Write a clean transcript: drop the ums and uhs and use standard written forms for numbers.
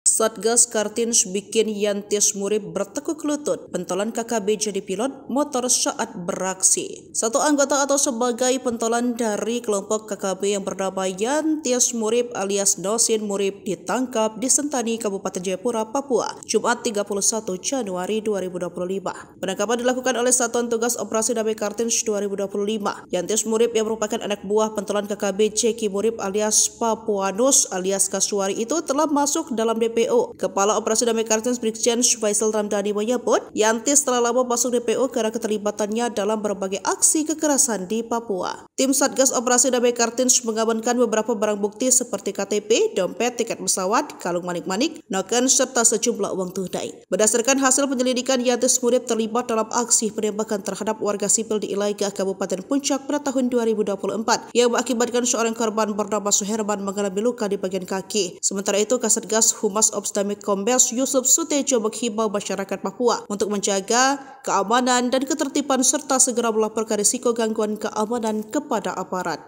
Satgas Kartins bikin Yantis Murib bertekuk lutut, pentolan KKB jadi pilot motor saat beraksi. Satu anggota atau sebagai pentolan dari kelompok KKB yang bernama Yantis Murib alias Nosin Murib ditangkap di Sentani, Kabupaten Jayapura, Papua, Jumat 31 Januari 2025. Penangkapan dilakukan oleh Satuan Tugas Operasi Damai Kartins 2025. Yantis Murib yang merupakan anak buah pentolan KKB Ceki Murib alias Papuanus alias Kasuari itu telah masuk dalam DPO. Kepala Operasi Damai Kartins Brigjen Faisal Ramdhani menyebut Yantis telah lama masuk DPO karena keterlibatannya dalam berbagai aksi kekerasan di Papua. Tim Satgas Operasi Damai Kartins mengamankan beberapa barang bukti seperti KTP, dompet, tiket pesawat, kalung manik-manik, noken, serta sejumlah uang tunai. Berdasarkan hasil penyelidikan, Yantis Murib terlibat dalam aksi penembakan terhadap warga sipil di Ilaga, Kabupaten Puncak pada tahun 2024 yang mengakibatkan seorang korban bernama Suherman mengalami luka di bagian kaki. Sementara itu, Kasatgas Humas Obstamik Kombes Yusuf Sutejo menghimbau masyarakat Papua untuk menjaga keamanan dan ketertiban serta segera melaporkan risiko gangguan keamanan kepada aparat.